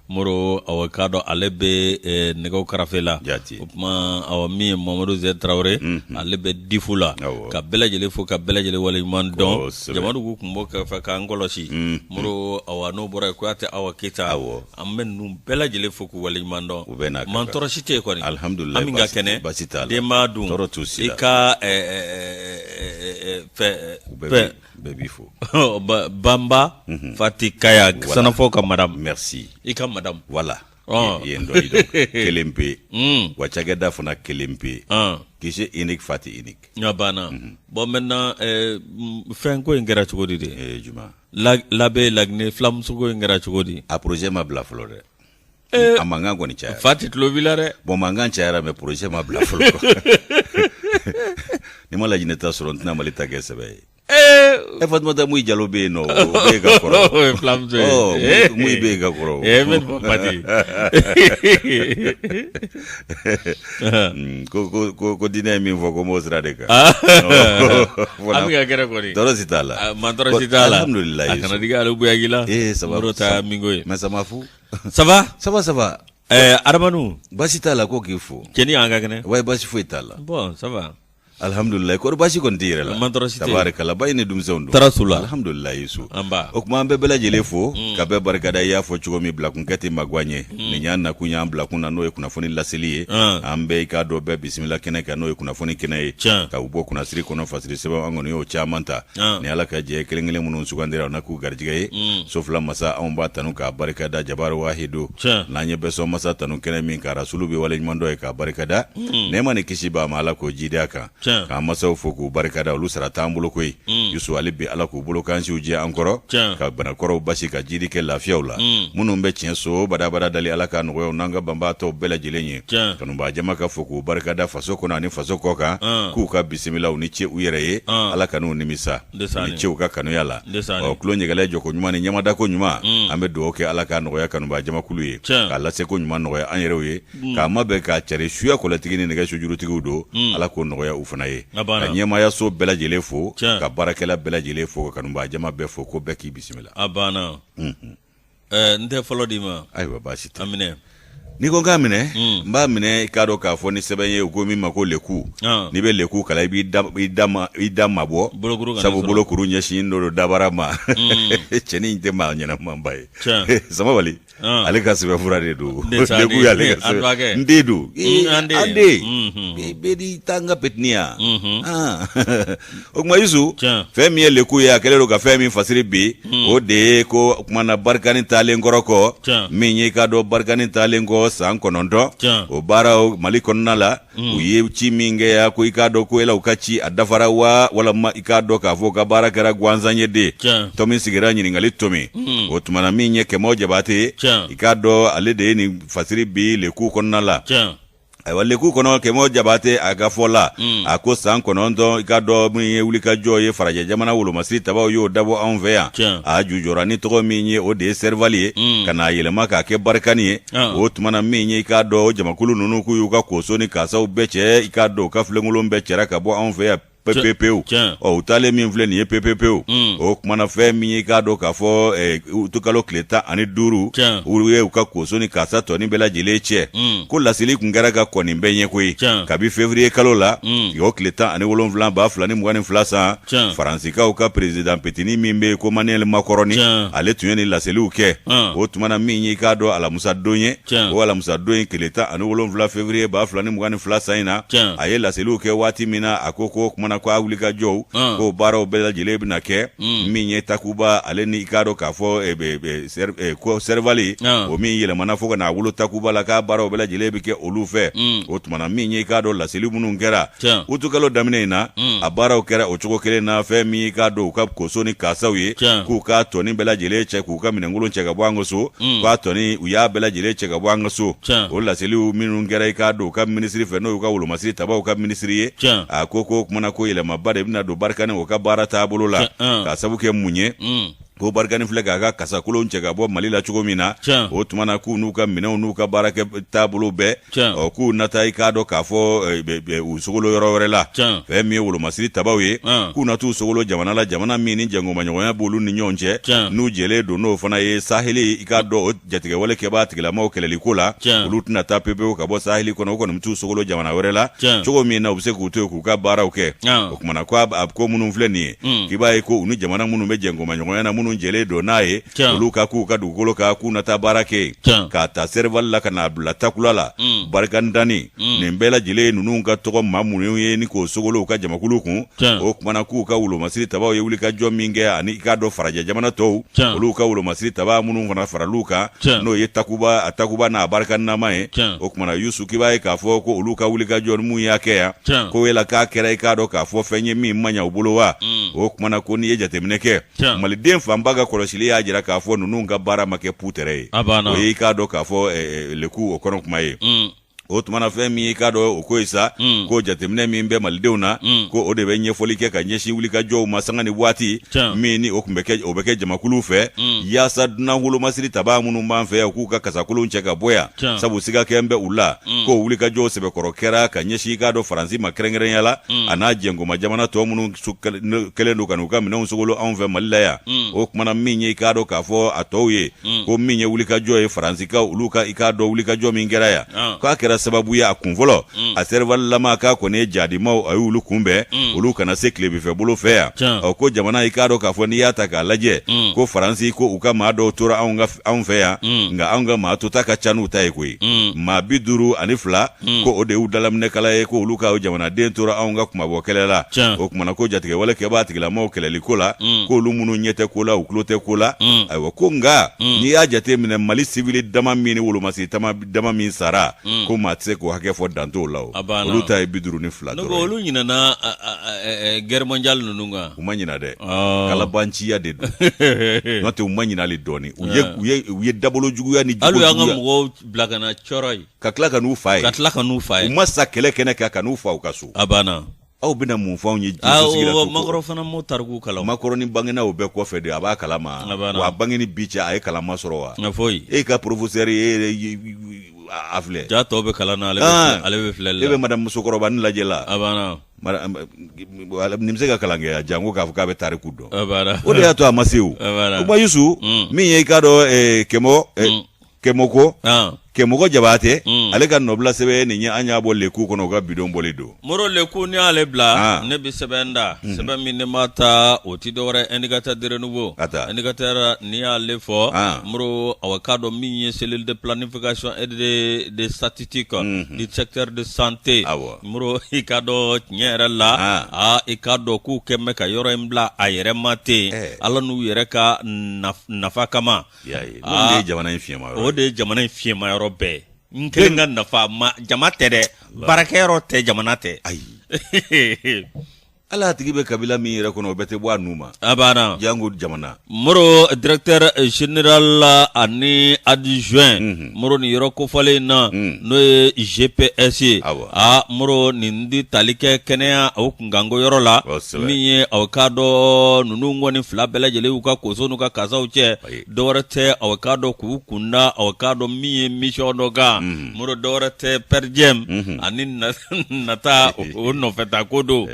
moro awakado alebe nego karafela kuma awami Mamadou Z Traoré alebe difula ka belajele fo ka belajele wala mandon jamanu ku kumbo ka fa ka ngolosi moro awano bora ko ate awakita ammen num belajele fo ku wala mandon mantoro cité ko ni alhamdulillah aminga kene de madum ika fe baby fo bamba fati kaya sana fo ka madame merci ika madame voilà yendo kelempe wachageda fona kelempe kise inik fati inik bana bon maintenant fin ko ngera chugodi de juma labe lagne flam sugo ngera chugodi a projet ma bla flore amanga ngoni cha fati tlobilare bon manga cha me projet ma bla flore ni mala jineta sorontina malita gesebe Fatma da muy jalo be no bega koro flam zo muy bega koro men pati ko dina mi fo ko mosra de ka amiga gere ko ni doro sitala mandoro sitala alhamdulillah akana diga alu buyagila ça va rota mingoy mais ça m'a fou ça va armanu basitala ko kifo keni anga kene way basi fo itala bon ça va alhamdulillah ko basi kon tire la tabarakalla bayne dum zondu tarasula alhamdulillah yesu amba o kuma be bela jele fo ka be barkada ya fo chugo mi blakun kete magwanye ni nyanna kunya blakun na noye kuna foni lasili ambe ka do be bismillah kene ka noye kuna foni kene ka ubo kuna siri kono fasiri seba angono yo chamanta ni ala ka je kelengele munun sugandira na ku garjigaye sofla masa on ba tanu ka barkada jabar wahidu nanye be so masa tanu kene min ka rasulu be wala mando e ka barkada ne mane kishiba mala ko jidaka ka masaw fo ku barkada lu sara tambulo koy yusu ali bi ala ku bulo kan siuje ankoro ka bana koro basi ka jidi ke lafiyaula munum be chenso bada dali ala ka no nanga bamba to bela jilenye kanu ba jama ka fo ku barkada faso ko na ni faso ko ka ku ka bismillah ni che uyereye ala kanu ni misa ni che ka kanu yala o klonye gale joko nyuma ni nyama da ko nyuma ambe do ke ala ka no ya kanu ba jama kuluye ka la se ko nyuma no ya anyereye ka mabe ka chere shuya ko la tigini ne ga shujuru tigudo ala ko no ya ufana ye ka nyema ya so bela jele fo ka barakela bela jele fo ka numba jama be fo ko beki bismillah abana nte folodima aywa basita amine ni ko ngamine mba mine kado ka fo ni sebenye ko mi mako leku ni be leku kala bi dama bo sabu bolo kuru nyashi ndo dabara ma cheni nte ma nyana mambaye sama wali ale ka sebe furade do leku ya le ndedu ande be di tanga petnia o kuma yusu femi leku ya kele ro ka femi fasiri bi o de ko kuma na barkani tale ngoroko minyi kado barkani tale ngo san konondo o bara mali konna la o ye chiminge ya ko ikado ko ela ukachi adafara wala ma ikado ka voka bara kara gwanzanye de tomi sigira nyini ngali tomi o tumana minye ke moja bate ikado ale de ni fasiri bi le ku konna la wale ku kono ke mo jabate aga fola ako san kono ndo ikado mi wulika joye faraje jamana wulo masri tabaw yo dabo envea a jujora ni to minye o de servalier kana yele maka ke barkani o tumana minye ikado jamakulu nunu ku yuka kosoni kasa ubeche ikado ka flengulo mbechera ka bo envea PPPO o utale mi mvle ni PPPO o kumana fe mi ka do ka fo tukalo kleta ani duru uwe uka kosoni kasa to ni bela jileche ko la sili kungara ka koni mbenye kwe kabi février kalola yo kleta ani wolon vlan ba flani mwani flasa faransika uka president petini mimbe ko Manuel Macron ale tuyeni la sili uke o tumana mi ka do ala Musa Donye o ala Musa Donye kleta ani wolon vlan février ba flani mwani flasa ina aye la sili uke wati mina akoko kumana kwa wulika jow ko baro bela jelebi na ke minye takuba ale ni ikado ka fo ko servali o mi yele mana fo na wulo takuba la ka baro bela jelebi ke olufe o tumana minye ikado la selimu ngera utukalo damine na abara okera ochuko kele na fe mi ikado ka kosoni kasawi ku ka toni bela jeleche ku ka minengulo nchega bwango so kwa toni uya bela jeleche ga bwango so o la selimu minu ngera ikado ka ministry fe no ka wulo masiri tabaw ka ministry akoko kumana ko yele mabare bina do barkane o ka bara tabulu la ka sabuke munye ko barikani filɛ k'a ka kasakolon cɛ ka bɔ Mali la cogo min na o tuma na k'u n'u ka minɛnw n'u ka baarakɛ taabolo bɛɛ k'u nata i k'a dɔn k'a fɔ u sogolo yɔrɔ wɛrɛ la fɛn min ye wolomasiri tabaw ye k'u na t'u sogolo jamana la jamana min ni jangomaɲɔgɔnya b'olu ni ɲɔgɔn cɛ n'u jɛlen don n'o fana ye saheli i k'a dɔn o jatigɛwale kɛbaa tigilamaw kɛlɛliko la olu tɛna taa pepewu ka bɔ saheli kɔnɔ o kɔni t'u sogolo jamana wɛrɛ la cogo min na u bɛ se k'u to yen k'u ka baaraw kɛ o tuma na ko minnu filɛ nin ye k'i b'a ye ko u ni jamana minnu bɛ jangomaɲɔgɔnya na minnu jɛlen don n'a ye olu ka k'u ka dugukolo ka k'u na taa baara kɛ k'a ta serivali la ka n'a bila takula la barikandani nin bɛɛ lajɛlen ye ninnu ka tɔgɔ maa minnu ye ni k'o sogolo u ka jamakulu kun o kumana k'u ka wolomasiri tabaw ye wulikajɔ min kɛ ani i k'a dɔn farajɛ jamana tɔw olu ka wolomasiri taba minnu fana faral'u kan n'o ye takuba n'a barikandama ye o kumana Yusu k'i b'a ye k'a fɔ ko olu ka wulikajɔ mun y'a kɛ yan ko yala k'a kɛra i k'a dɔn k'a fɔ fɛn ye min man ɲa u bolo wa o kumana ko n'i ye jateminɛ kɛ maliden fanba ka kɔlɔsili y'a jira k'a fɔ ninnu ka baara ma kɛ putere ye o ye i k'a dɔn k'a fɔ leku o kɔnɔ kuma ye o tuma na fɛn min i k'a dɔn o ko ye sa ko jateminɛ min bɛ malidenw na ko o de bɛ ɲɛfɔli kɛ ka ɲɛsin wulikajɔw ma sanga ni waati min ni o bɛ kɛ jamakulu fɛ yaasa dunan wolomasiri tabaa minnu b'an fɛ yan k'u ka kasakolon cɛ ka bɔ yan sabu siga kɛ bɛ u la ko wulikajɔw sɛbɛkɔrɔ kɛra ka ɲɛsin i k'a dɔn Faransi ma kɛrɛnkɛrɛnya la a n'a jɛngoma jamana tɔ minnu kɛlen don ka n'u ka minɛnw sogolo anw fɛ Mali la yan o tuma na min ye i k'a dɔn k'a fɔ a tɔw ye ko min ye wulikajɔ ye Faransikaw olu ka i k'a dɔn wulikajɔ min kɛra yan k'a kɛra sababu ye a kun fɔlɔ a serivali lama k'a kɔni ye jadimaw a y'olu kunbɛn olu kana se tilebinfɛ bolo fɛ yan ko jamana i k'a dɔn k'a fɔ n'i y'a ta k'a lajɛ ko Faransi ko u ka maa dɔw tora anw fɛ yan nka anw ka maa tota ka ca n'u ta ye koyi maa 52 ko o de y'u dalaminɛkala ye ko olu ka jamanaden tora anw ka kumabɔ kɛlɛ la o kumana ko jatigɛwale kɛbaa tigilamaw kɛlɛliko la ko olu minnu ɲɛ tɛ ko la u tulo tɛ ko la ayiwa ko nka n'i y'a jate minɛ Mali sivili dama min ni wolomasiri dama min sara ko maa tɛ se k'o hakɛ fɔ dant'o la olu ta ye 52 dɔrɔn ye olu ɲinana guerre mondiale ninnu kan u ma ɲina dɛ kalabanciya de don n'o tɛ u ma ɲinali dɔɔni u ye dabolo juguya ni hali y'an ka mɔgɔw bila ka na cɔrɔ ye ka tila ka n'u fa ye u ma sa kɛlɛ kɛnɛ kan ka n'u fa u ka so a banna aw bɛna mun fɔ anw ye jiso makɔrɔ fana m'o tariku kalan makɔrɔ ni bangenaw bɛɛ kɔfɛ de a b'a kalama wa bange ni bi cɛ a ye kalama sɔrɔ wa foyi e ka professeur a filɛ ja tɔw bɛ kalan na ale bɛ filɛli la e bɛ madame musokɔrɔba ni lajɛ la a banna nin bɛ se ka kalan kɛ janko k'a fɔ k'a bɛ tariku dɔn a banna o de y'a to a ma se o kuma Yusu min ye i k'a dɔn Kɛmɔko Kɛmɔgɔ Jabatɛ ale ka nɔbila sɛbɛn nin ye an y'a bɔ leku kɔnɔ u ka bidon bɔli don Moro leku ni y'ale bila ne bɛ sɛbɛn da sɛbɛn min ne ma taa o ti dɔwɛrɛ indicateur de renouveau indicateur ni y'ale fɔ Moro aw ka dɔn min ye cellule de planification et de statistique du secteur de santé Moro i ka dɔn tiɲɛ yɛrɛ la i ka dɔn k'u kɛ mɛ ka yɔrɔ in bila a yɛrɛ ma ten ala n'u yɛrɛ ka nafa kama o de ye jamana in fiɲɛma yɔrɔ o de ye jamana in fiɲɛma yɔrɔ bɛɛ n kelen ka nafa jama tɛ dɛ baarakɛyɔrɔ tɛ jamana tɛ ayi ala tigi bɛ kabila min yɛrɛ kɔnɔ o bɛɛ tɛ bɔ a nu ma a banna jango jamana Moro directeur général ani adjoint Moro ni yɔrɔ kofɔlen na n'o ye GPS ye Moro nin di tali kɛ kɛnɛya o kunkanko yɔrɔ la min ye aw ka dɔn ninnu kɔni fila bɛɛ lajɛlen y'u ka koso n'u ka kasaw cɛ dɔwɛrɛ tɛ aw ka dɔn k'u kunda aw ka dɔn min ye mission dɔ kan Moro dɔwɛrɛ tɛ pɛrɛdiyɛm ani nata o nɔfɛta ko don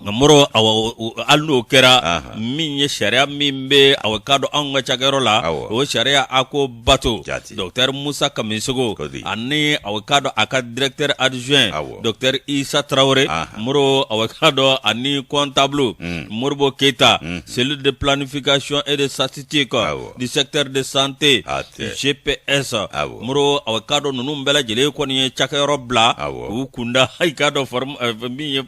Moro hali n'o kɛra min ye sariya min bɛ aw ka dɔn anw ka cakɛyɔrɔ la o sariya a ko bato Docteur Musa Kamisogo ani aw ka dɔn a ka directeur adjoint Docteur Isa Traoré Moro aw ka dɔn ani comptable Moribo Keita cellule de planification et de statistique du secteur de santé GPS Moro aw ka dɔn ninnu bɛɛ lajɛlen kɔni ye cakɛyɔrɔ bila k'u kunda i ka dɔn min ye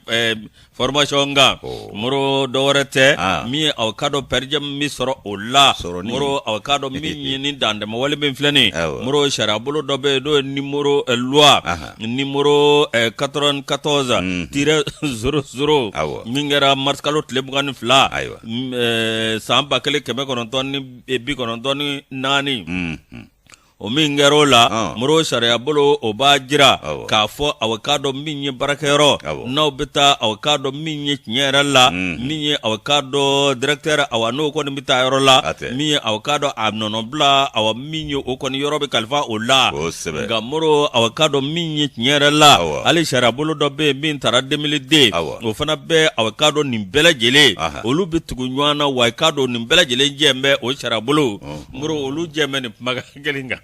formation nga Moro dɔwɛrɛ tɛ min ye aw ka dɔn pɛrɛdiyɛm min sɔrɔ o la Moro aw ka dɔn min ye ni dandɛmɛ wale min filɛ nin Moro sariya bolo dɔ bɛ yen n'o ye numéro loi numéro 94-00 min kɛra mars kalo tile 22 san 1994 o min kɛr'o la moro sariya bolo o b'a jira k'a fɔ aw k'a dɔn min ye baarakɛyɔrɔ n'aw bɛ taa aw k'a dɔn min ye tiɲɛ yɛrɛ la min ye aw k'a dɔn directeur aw n'o kɔni bɛ taa yɔrɔ la min ye aw k'a dɔn a nɔnɔbila aw min ye o kɔni yɔrɔ bɛ kalifa o la nka moro aw k'a dɔn min ye tiɲɛ yɛrɛ la hali sariya bolo dɔ bɛ yen min taara 2002 o fana bɛ aw k'a dɔn nin bɛɛ lajɛlen olu bɛ tugu ɲɔgɔn na wa k'a dɔn nin bɛɛ lajɛlen jɛn bɛ o sariya bolo moro olu jɛn bɛ nin kuma kelen kan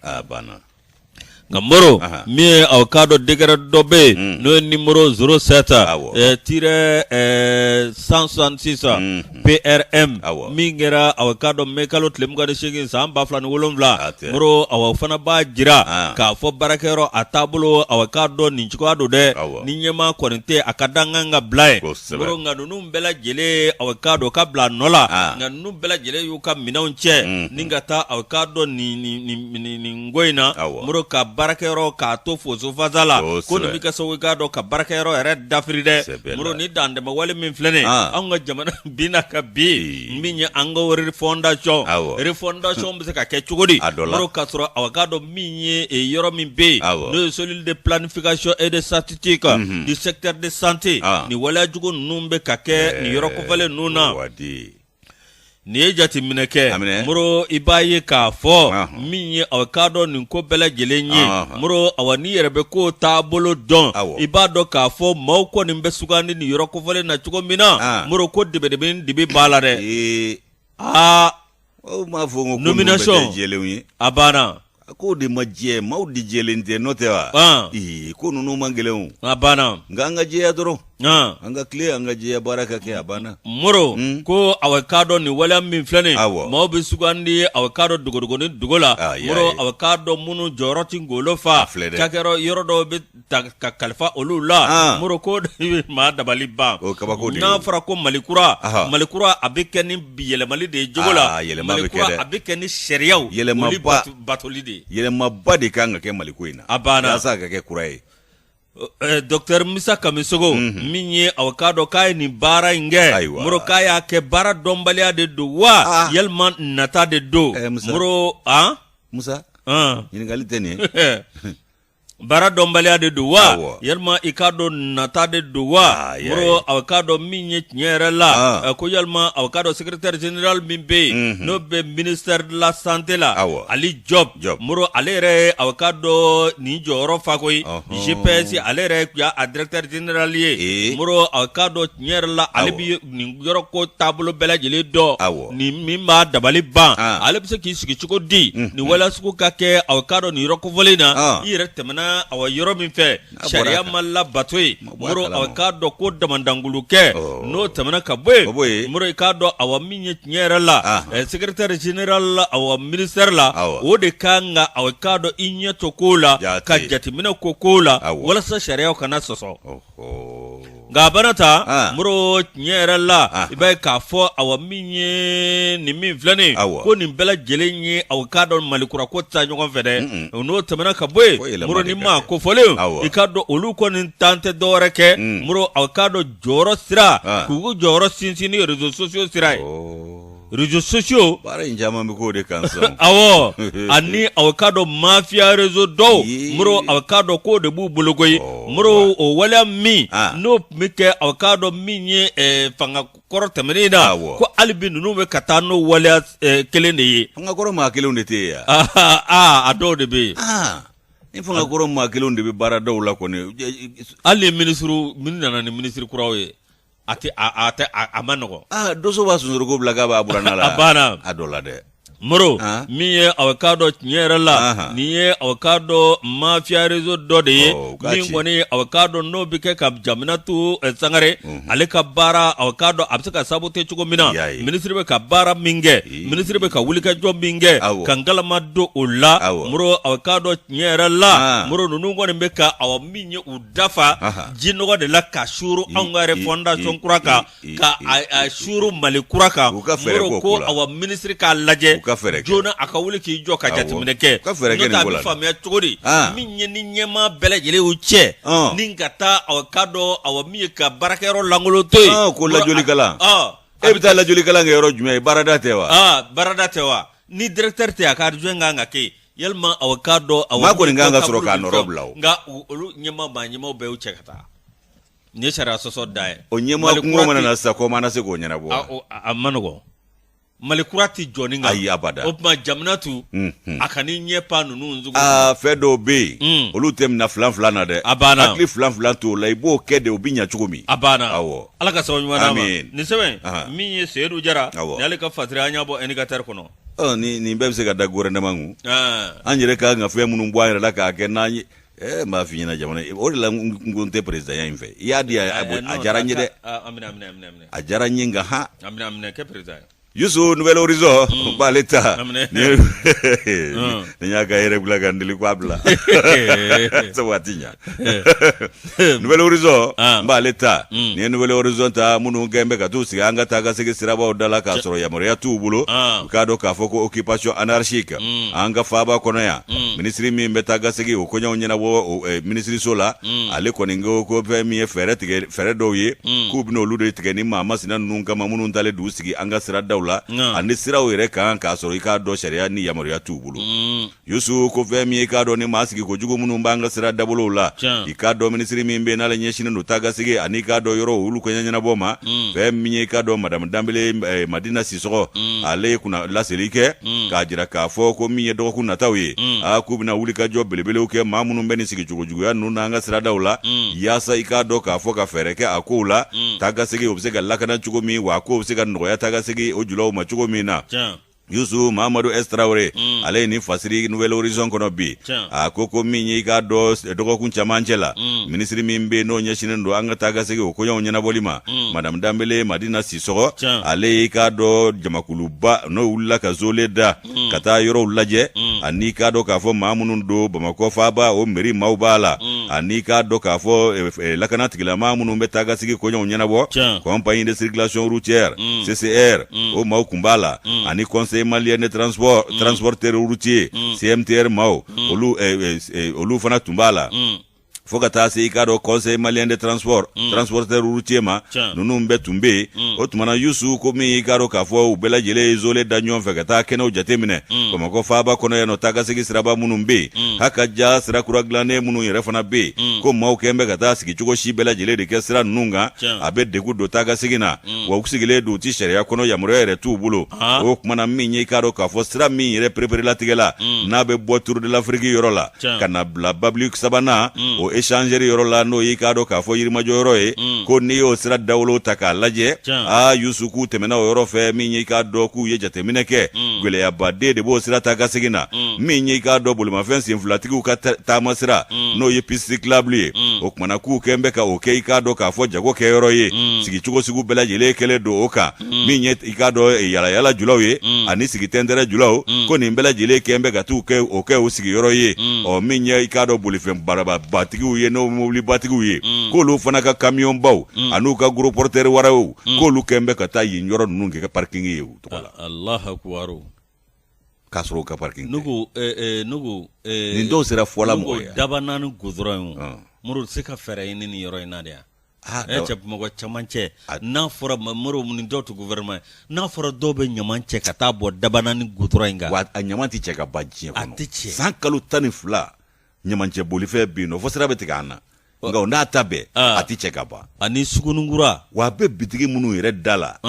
nka moro min ye aw k'a dɔn degré dɔ bɛ yen n'o ye numéro 07-166 PRM min kɛra aw k'a dɔn mai kalo tile 28 san 2007 moro aw fana b'a jira k'a fɔ baarakɛyɔrɔ a taabolo aw k'a dɔn nin cogoya don dɛ ni ɲɛmaa kɔni tɛ a ka dankan ka bila ye moro nka ninnu bɛɛ lajɛlen aw k'a dɔn ka bila nɔ la nka ninnu bɛɛ lajɛlen y'u ka minɛnw cɛ ni ka taa aw k'a dɔn nin ko in na moro ka baarakɛyɔrɔ k'a to foso fasa la ko nin bɛ kɛ sababu k'a dɔn ka baarakɛyɔrɔ yɛrɛ dafiri dɛ moro ni dantɛmɛ wale min filɛ nin anw ka jamana binna ka bi min ye an ka refondation bɛ se ka kɛ cogo di moro k'a sɔrɔ aw k'a dɔn min ye yɔrɔ min bɛ yen n'o ye cellule de planification et de statistique du secteur de santé ni waleyajugu ninnu bɛ ka kɛ nin yɔrɔ kofɔlen ninnu na nin ye jateminɛ kɛ moro i b'a ye k'a fɔ min ye aw k'a dɔn nin ko bɛɛ lajɛlen ye moro awa n'i yɛrɛ bɛ ko taabolo dɔn i b'a dɔn k'a fɔ maaw kɔni bɛ sugandi nin yɔrɔ kofɔlen na cogo min na moro ko dibi b'a la dɛ nomination a banna ko de ma jɛ maaw di jɛlen tɛ n'o tɛ wa ko ninnu man gɛlɛn a banna nka an ka jɛya dɔrɔn an ka tile an ka jɛya baara ka kɛ a banna moro ko aw k'a dɔn nin waleya min filɛ nin maaw bɛ sugandi aw k'a dɔn dogodogoni dogo la moro aw k'a dɔn minnu jɔyɔrɔ ti ngolo fa cakɛrɛ yɔrɔ dɔw bɛ ta ka kalifa olu la moro ko maa dabali ban n'a fɔra ko malikura a bɛ kɛ ni yɛlɛmali de ye jogo la malikura a bɛ kɛ ni sariyaw olu batoli de ye yɛlɛmaba de kan ka kɛ maliko in na a banna yasa ka kɛ kura ye Dr Musa Kamisogo min ye aw k'a dɔn k'a ye nin baara in kɛ moro k'a y'a kɛ baara dɔnbaliya de don wa yalima nata de don moro Musa ɲininkali tɛ nin ye baara dɔnbaliya de don wa yalima i k'a dɔn nata de don wa moro aw k'a dɔn min ye tiɲɛ yɛrɛ la ko yalima aw k'a dɔn secrétaire général min bɛ yen n'o bɛ ministère de la santé la Ali Job moro ale yɛrɛ aw k'a dɔn nin jɔyɔrɔ fa koyi GPS ale yɛrɛ y'a directeur général ye moro aw k'a dɔn tiɲɛ yɛrɛ la ale bɛ nin yɔrɔ ko taabolo bɛɛ lajɛlen dɔn nin min b'a dabali ban ale bɛ se k'i sigi cogo di nin waleya sugu ka kɛ aw k'a dɔn nin yɔrɔ kofɔlen na i yɛrɛ tɛmɛna awa yɔrɔ min fɛ sariya ma labato ye moro aw k'a dɔn ko damandangulu kɛ n'o tɛmɛna ka bɔ yen moro i k'a dɔn awa min ye tiɲɛ yɛrɛ la secrétaire général awa ministère la o de kan ka aw k'a dɔn i ɲɛ to ko la ka jateminɛ ko la walasa sariyaw kana sɔsɔ nka a bana ta moro tiɲɛ yɛrɛ la i b'a ye k'a fɔ awa min ye nin min filɛ nin ko nin bɛɛ lajɛlen ye aw k'a dɔn malikura ko ta ɲɔgɔn fɛ dɛ n'o tɛmɛna ka bɔ yen moro ni ma ko fɔlen i k'a dɔn olu kɔni tan tɛ dɔwɛrɛ kɛ moro aw k'a dɔn jɔyɔrɔ sira k'u jɔyɔrɔ sinsin ni réseaux sociaux sira ye réseaux sociaux baara in caman bɛ k'o de kan sɔn awɔ ani aw k'a dɔn mafia réseau dɔw moro aw k'a dɔn k'o de b'u bolo koyi moro o waleya min n'o bɛ kɛ aw k'a dɔn min ye fanga kɔrɔ tɛmɛnen na ko hali bi ninnu bɛ ka taa n'o waleya kelen de ye fanga kɔrɔ maa kelenw de tɛ yen yan a dɔw de bɛ yen ni fanga kɔrɔ maa kelenw de bɛ baara dɔw la kɔni hali min nana ni minisiri kuraw ye a ma nɔgɔ doso b'a sunsuruko bila k'a b'a buranna la a banna a dɔ la dɛ moro min ye aw k'a dɔn tiɲɛ yɛrɛ la nin ye aw k'a dɔn mafia réseau dɔ de ye min kɔni aw k'a dɔn n'o bɛ kɛ ka jamana to sangare ale ka baara aw k'a dɔn a bɛ se ka sababu kɛ cogo min na minisiri bɛ ka baara min kɛ minisiri bɛ ka wulikajɔ min kɛ ka ngalama don o la moro aw k'a dɔn tiɲɛ yɛrɛ la moro ninnu kɔni bɛ ka aw min ye u dafa jinɔgɔ de la ka suru anw ka yɛrɛ fondation kura kan ka a suru mali kura kan moro ko aw minisiri k'a lajɛ jona a ka wuli k'i jɔ ka jateminɛ kɛ n'o t'a bɛ faamuya cogo di min ye ni ɲɛmaa bɛɛ lajɛlen y'u cɛ ni ka taa aw k'a dɔn aw min ye ka baarakɛyɔrɔ langolo to yen ko lajolikala e bɛ taa lajolikala kɛ yɔrɔ jumɛn ye baarada tɛ wa baarada tɛ wa ni directeur tɛ a ka adjoint kan ka kɛ yalma awakado ma ko nganga soro ka no roblaw nga olu nyema ba nyema be uchekata ne shara soso dai o nyema ngo mana na sa ko mana se ko nyana bo amanogo malikurati joni nga ayi abada opma jamnatu akani nyepa nunu nzugo fedo be olu tem na flan na de akli flan to la ibo kede obinya chugomi abana awo alaka sawo nyama ni sebe mi ye sedu jara ne alaka fatira anya bo enikatar kono ni mbem se ga da gore na mangu anjere ka nga fe munu mbwa la ka ke na ma fi na jamana o la ngonte president ya inve ya dia ajaranye de amina ajaranye nga ha amina ke president Yusu Nouvel Horizon baleta ni nyaga irregular gandili kwabla so watinya Nouvel Horizon baleta ni Nouvel Horizon ta munu gembe ka tu siganga taga sigi siraba odala ka soro ya moria tubulo kado ka foko occupation anarchique anga faba kono ya ministry mi mbeta ga sigi okonya onyena wo ministry sola ale koningo ko pe mi fere doye kubno lude tigeni mama sinan nunka mamunu ntale du sigi anga sira dawla ani sira were kan ka soro ika do sharia ni yamoria tubulu yusu ko fe mi ka do ni masigi ko jugo munu mbanga sira dabolo la ika do ministry mi mbe na le nyeshine no taga sigi ani ka do yoro ulu ko nyanya boma fe mi ka do madam Dambele Madina Sisoko ale kuna la selike ka jira ka fo ko mi do kuna tawi a kubina wuli ka jo belebele ke mamunu mbeni sigi jugo ya nuna anga sira dawla yasa ika do ka fo ka fereke akula taga sigi obsega lakana jugo mi wa ko obsega no ya taga sigi ojulo ma chugo mina Yusu Mamadou Estraore ale ni fasiri Nouvel Horizon kono bi akoko minyi ka do dogo kuncha manchela ministry mimbe no nyashine ndo anga taga sege ko nyona bolima madam Dambele Madina Sisoko ale ka do jamakuluba no ulla ka zoleda kata yoro ullaje ani ka do ka fo mamunun do bamako faba o meri maubala ani ka do ka fo lakana tigila mamunun be taga sege ko nyona bo compagnie de circulation routière CCR o maukumbala ani conseil malien de transporteur routier CMTR Mao olu fana tumbala Fogata se ikado conseil malien de transporteur routier ma nunu mbe tumbe otumana yusu ko mi ikado ka fo ubela jele izole danyon fekata keno jatemine koma ko faba kono ya no taga sigi siraba munu mbe haka ja sira kuraglane munu yere fana be ko mau kembe kata sigi chugo shibela jele de kesira nunga abe de gudo taga sigina wa usigile do ti sheria kono ya murere tu bulo o kumana mi nyi ikado ka fo sira mi yere prepare la tigela na be botour de l'Afrique yorola kana bla bablik sabana o échanger yoro la no yikado ka fo yirma joro e ko ni o sira dawlo taka laje yusuku temena yoro fe mi yikado ku ye jate mineke gele ya bade de bo sira taka sigina mi yikado bulma fensi inflatiku ka tamasira no ye pisiclable o kumana ku kembe ka o yikado ka fo jago ke yoro ye sigi chugo sigu bela jele kele do oka mi yikado yala julawe ani sigi tendere julaw ko ni bela jele kembe ka tu ke o ke o sigi yoro ye o mi yikado bulifem baraba batigu ye no mobili batigu ye ko lu fana ka camion baw anu ka gros porteur waraw ko lu kembe ka tayi nyoro nunge ka parking ye to wala Allah akbar kasro ka parking nugu ni do sera fola moya daba nanu gudron muru sika fere ni yoro inadia chap mo chamanche na fora muru mun dotu gouvernement na fora dobe nyamanche kata bo daba nanu gudron nga wa nyamanti cheka bajje kono sankalu tanifla nyamanche bolife bino fosira betigana nga onda tabe ati chekaba ani sugunungura wa be bitigi munu yere dala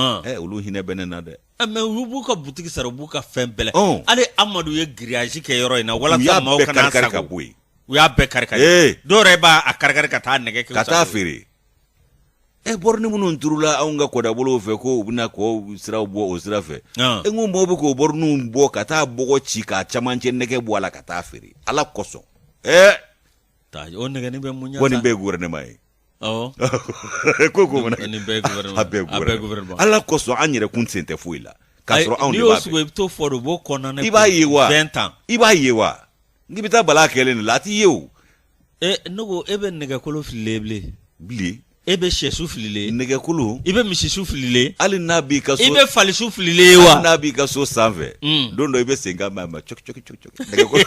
ulu hine benena de mais ubuka butigi sara buka fembele ale Amadou ye grillage ke yoro ina wala ta maw kana sago u ya be karkari do reba a karkari kata nege ke kata firi borni munu nturula aunga koda bolo fe ko ubuna ko sira bo o sira fe ngo mo be ko bornu bo kata bogo chika chamanche nege bo ala kata firi ala koso ta on nege ni be munya woni be gouvernement ko mona ni be gouvernement ala koso anyere kunsente fuila kasro on ni osu we to for bo kona ne 20 ans iba yewa ngibita bala kele ni lati yewu nugo ebe nege kolo fileble bili ebe shesu filile nege kulu ibe mishisu filile ali nabi kaso ibe falisu filile wa nabi kaso sanve dondo ibe senga mama chok nege kulu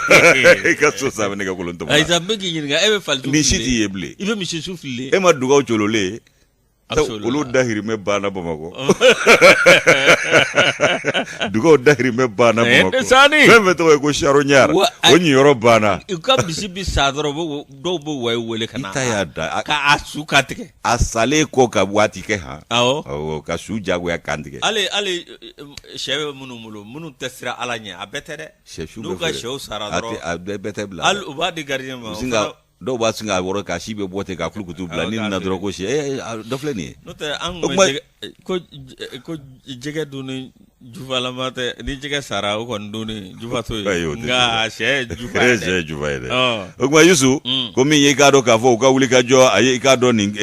kaso sanve nege kulu ntomo aiza begi nyinga ebe falisu ni shiti yeble ibe mishisu filile ema duga ocholole olu dahirimɛ banna Bamakɔ dugaw dahirimɛ banna Bamakɔ fɛn fɛn tɔgɔ ye ko charognard o ɲiyɔrɔ banna u ka misi bi sa dɔrɔn dɔw bɛ wayi wele ka na i ta y'a da k'a su ka tigɛ a salen kɔ ka waati kɛ han awɔ ka su jagoya kan tigɛ hali sɛ bɛ minnu bolo minnu tɛ siran Ala ɲɛ a bɛɛ tɛ dɛ n'u ka sɛw sara dɔrɔn a bɛɛ tɛ bila hali u b'a di gardien ma dɔw b'a sin k'a wɔrɔ k'a si bɛ bɔ ten k'a kulukutu bila ni na dɔrɔn ko sɛ dɔ filɛ nin ye n'o tɛ an ko jɛgɛ dun ni jufalama tɛ ni jɛgɛ sara o kɔni dun ni jufa to ye nka sɛ jufa ye dɛ o tuma Yusu ko min ye i k'a dɔn k'a fɔ u ka wuli ka jɔ a ye i k'a dɔn nin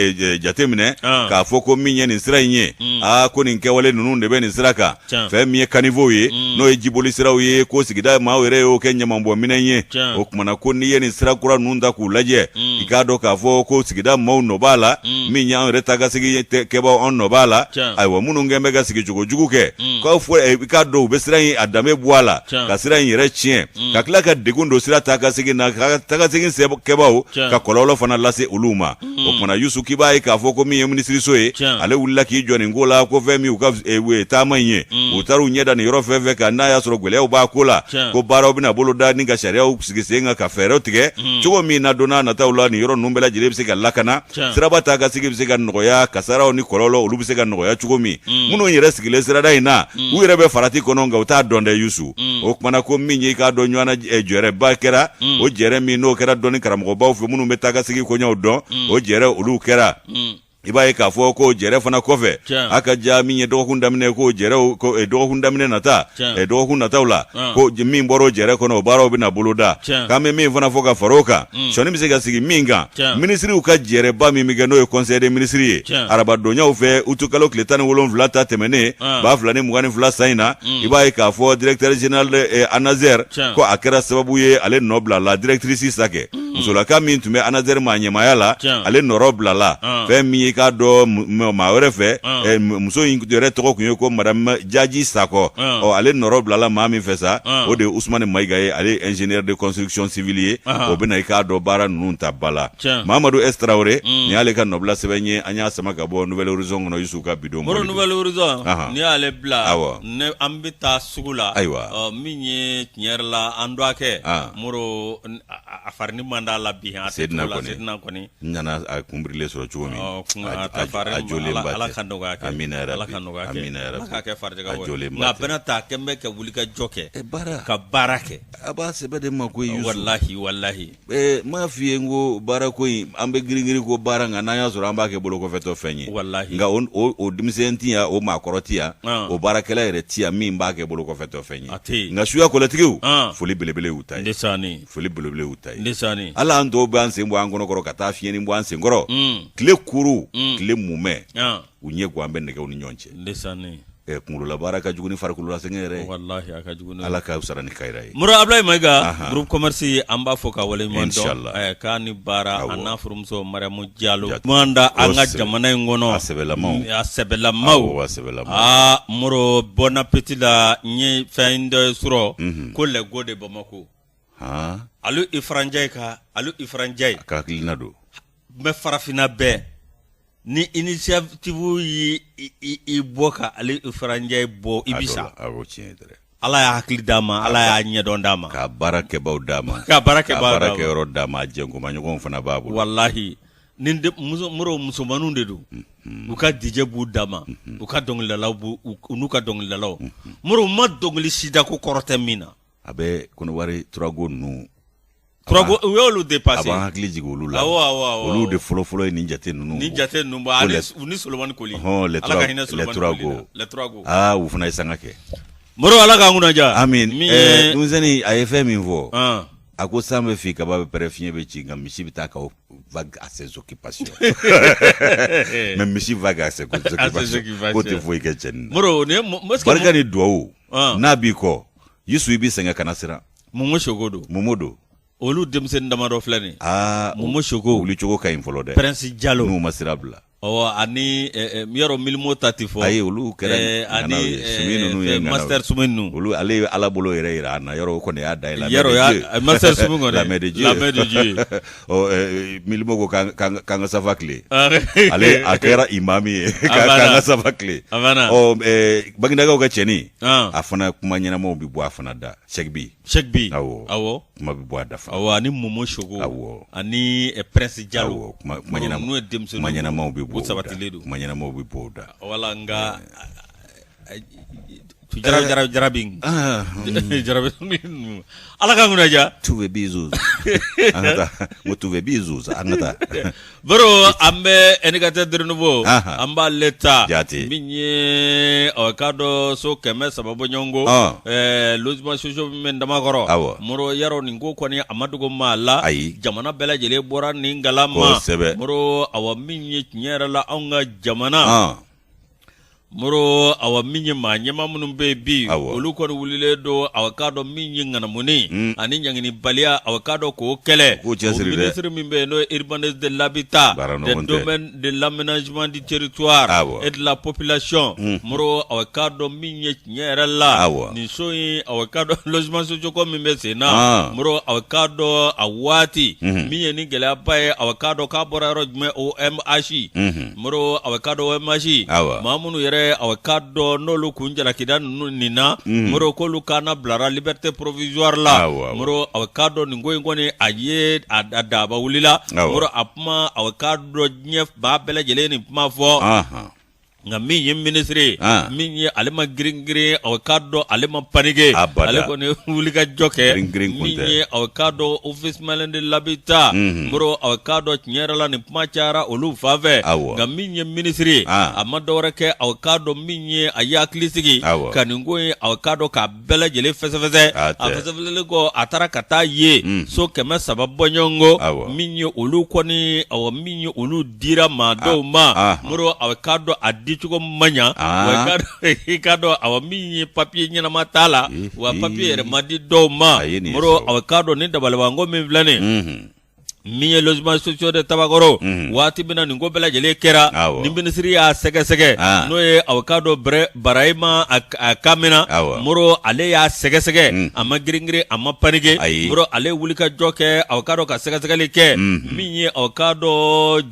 jateminɛ k'a fɔ ko min ye nin sira in ye ko nin kɛwale ninnu de bɛ nin sira kan fɛn min ye caniveau ye n'o ye jiboli siraw ye ko sigida maaw yɛrɛ y'o kɛ ɲamanbɔnminɛn ye o kumana ko n'i ye nin sira kura ninnu ta k'u lajɛ i k'a dɔn k'a fɔ ko sigida maaw nɔ b'a la min y'an yɛrɛ ta ka sigi kɛbaw an nɔ b'a la ayiwa minnu kɛn bɛ ka sigi cogo jugu kɛ k'aw fɔ i k'a dɔn u bɛ sira in a danbe bɔ a la ka sira in yɛrɛ tiɲɛ ka tila ka degun don sira ta ka segin na ka ta ka segin kɛbaw ka kɔlɔlɔ fana lase olu ma o kumana Yusu k'i b'a ye k'a fɔ ko min ye minisiriso ye ale wulila k'i jɔ nin ko la ko fɛn min u ka taama in ye u taara u ɲɛ da nin yɔrɔ fɛn fɛn kan n'a y'a sɔrɔ gɛlɛyaw b'a ko la ko baaraw bɛna bolo da ni ka sariyaw sigi sen kan ka fɛɛrɛw tigɛ cogo min na don n'a nataw la nin yɔrɔ ninnu bɛɛ lajɛlen bɛ se ka lakana siraba ta ka sigi bɛ se ka nɔgɔya kasaraw ni kɔlɔlɔ olu bɛ se ka nɔgɔya cogo min minnu yɛrɛ sigilen sirada in na u yɛrɛ bɛ farati kɔnɔ nka u t'a dɔn dɛ Yusu o kumana ko min ye i k'a dɔn ɲɔgɔnna jɛrɛba kɛra o jɛrɛ min n'o kɛra dɔnni karamɔgɔbaw fɛ minnu bɛ taa ka sigi koɲɛw dɔn o jɛrɛ olu kɛra i b'a ye k'a fɔ ko jɛrɛ fana kɔfɛ a ka ja min ye dɔgɔkun daminɛ ko jɛrɛw dɔgɔkun daminɛ nata dɔgɔkun nataw la ko min bɔra o jɛrɛ kɔnɔ o baaraw bɛna bolo da k'an bɛ min fana fɔ ka fara o kan sɔnni bɛ se ka sigi min kan minisiriw ka jɛrɛba min bɛ kɛ n'o ye conseil des ministres ye arabadonyaw fɛ utukalo tile 17 ta tɛmɛnen 2022 san in na i b'a ye k'a fɔ directeur général ANASER ko a kɛra sababu ye ale nɔ bila la directrice Sakɛ musolaka min tun bɛ ANASER ma ɲɛmaaya la ale nɔrɔ bila la fɛn min ye k'a dɔn maa wɛrɛ fɛ muso in yɛrɛ tɔgɔ tun ye ko madame Jaji Sakɔ ale nɔrɔ bilala maa min fɛ sa o de ye Usmane Mayiga ye ale ye ingénieur de construction civile ye o bɛna i k'a dɔn baara ninnu ta ba la Mahamadu S Traoré nin y'ale ka nɔbila sɛbɛn ye an y'a sama ka bɔ Nouvelle Horizon kɔnɔ Yusu ka bidon mɔrɔ Nouvelle Horizon n'i y'ale bila an bɛ taa sugu la min ye tiɲɛ yɛrɛ la an dɔgɔkɛ mɔrɔ a farini man d'a la bi Sedina kɔni n nana a kunbirilen sɔrɔ cogo min a jolen ba Ala ka nɔgɔya kɛ amina yarabi Ala ka nɔgɔya kɛ amina yarabi Ala ka kɛ farajɛka a jolen nka bɛna ta kɛn bɛ ka wuli ka jɔ kɛ ka baara kɛ a b'a sɛbɛ de ma ko Yusu wallahi m'a f'i ye n ko baara ko in an bɛ girin ko baara nka n'an y'a sɔrɔ an b'a kɛ bolokɔfɛtɔ fɛn ye wallahi nka o denmisɛn ti yan o maakɔrɔ ti yan o baarakɛla yɛrɛ ti yan min b'a kɛ bolokɔfɛtɔ fɛn ye nka suya kɔlɛtigiw foli belebele y'u ta ye foli belebele y'u ta ye hali an dɔw bɛ an sen bɔ an kɔnɔkɔrɔ ka taa fiɲɛni bɔ an senkɔrɔ tile kuru tile mumɛ u ɲɛ gan bɛ nɛgɛw ni ɲɔgɔn cɛ kunkolola baara ka jugu ni farikolo la sɛgɛn yɛrɛ wallahi a ka jugu Ala ka fusara ni kayira ye Mura Ablaye Mayiga groupe commerce an b'a fɔ ka wale ɲuman dɔn k'a ni baara a n'a furumuso Mariamu Jalo manda an ka jamana in kɔnɔ a sɛbɛlamaw Moro bon appétit la n ye fɛn dɔ sɔrɔ ko le go de Bamako alu Ifranjaye a ka hakilina don mɛ farafinna bɛɛ ni initiative yi bɔ ka ale Ifranjaye bɔ Ibisa Ala y'a hakili d'a ma Ala y'a ɲɛdɔn d'a ma ka baarakɛbaw d'a ma ka baarakɛyɔrɔ d'a ma jɛnkuma ɲɔgɔnw fana b'a bolo wallahi ni musomanninw de don u ka DJ b'u d'a ma u ka dɔnkilidalaw u n'u ka dɔnkilidalaw Moro ma dɔnkili sida ko kɔrɔ tɛ min na a bɛ Konowari Turago ninnu u y'olu dépassé a b'an hakili jigin olu la olu de fɔlɔfɔlɔ ye nin jate ninnu u ni Solomani Koli Ala ka hinɛ Solomani Turago u fana ye sanga kɛ Moro Ala k'an kunnaja amin Dunzeni a ye fɛn min fɔ a ko san bɛ fin kaba bɛ pɛrɛ fiɲɛ bɛ ci nka misi bɛ taa ka vague à ses occupations mais misi vague à ses occupations k'o tɛ foyi kɛ cɛnin na barika ni duwawu n'a b'i kɔ Yusu i b'i sɛgɛn kana siran Momo don olu denmisɛnnin damadɔ filɛ nin Momo Chogo wuli cogo ka ɲi fɔlɔ dɛ Prince Diallo n'u ma sira bila ani miyaro milimo tati fo ayi olu kɛra ani suminu ye master suminu olu ale ala bolo yɛrɛ yira na yɔrɔ ko ne y'a da la yɔrɔ ya master suminu la de Dieu milimo ko kan safa kile ale a kɛra imami ye kan safa kile bagindagaw ka cɛni a fana kuma ɲɛnamaw bi bɔ a fana da Shekbi awɔ kuma bi bɔ a da fana awɔ ani Momo Shogo ani Prince Diallo kuma ɲɛnamaw bi bɔ kuma ɲɛnamaw bi bɔ da wala nga jarabing ala ka nguna ja tuve bizuz angata mo tuve bizuz angata bro ambe enikate de nouveau amba leta minye awakado so keme sababu nyongo lozima sojo men dama koro moro yaro ningo kwani amadugo mala jamana bela jele bora ningalama moro awa minye nyera la anga jamana moro awa minye ma nyama munum bebi olu ko wulile do awakado minye ngana muni ani nyangini balia awakado ko kele ministre mimbe no urbanisme de l'habitat des domaines de l'aménagement du territoire et de la population moro awakado minye nyerala ni soyi awakado logement socio ko mimbe sena moro awakado awati minye ni gele apaye awakado ka bora rojme o MHI moro awakado MHI mamunu yere awakado nolu kunjala kidan nina moro ko lukana blara liberté provisoire la moro awakado ningo ngoni aye adaba wulila moro apma awakado nyef ba bela jeleni pma fo nga minye ministre minye alema gringri awakado alema panige aleko ne wulika joke minye awakado office malin de l'habitat moro awakado nyerala ni pmachara olu fave nga minye ministre amadore ke awakado minye ayaklisigi kaningo awakado ka bela jele fese ko atara kata ye so kema sababu nyongo minye olu kwani aw minye olu dira mado ma moro awakado dichugo manya wakado awami papier nyana matala wa papier madi doma moro awakado ni dabalwango mivlane miye logement social de Tabagoro wati bina ningo bela jele kera ni ministry ya sege no ye awakado baraima akamina moro ale ya sege ama gringri ama panige moro ale wulika joke awakado ka sege leke miye awakado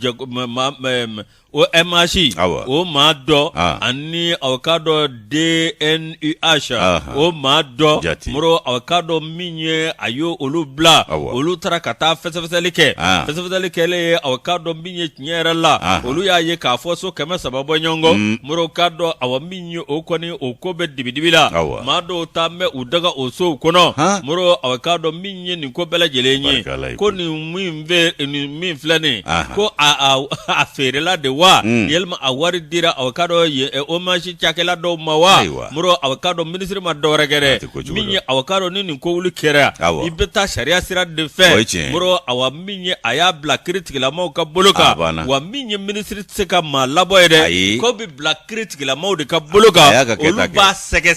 o MHI o mado ani awakado DNUH o mado moro awakado minye ayo olu bla olu tarakata fese leke le awakado minye nyera la olu ya ye ka foso kema sababu nyongo moro kado awaminye okoni okobe dibidibila mado tame udaga oso kono moro awakado minye niko bela jelenye ko ni mi flane ko a ferela de wa yelma awari dira awakado o mashi chakela do mawa muro awakado ministre ma do regere minye awakado ni ko wuli kera ibeta sharia sira de fe muro awa minye aya black critique la mo ka boloka wa minye ministre seka ma laboyede ko bi black critique la mo de ka boloka olu ba sege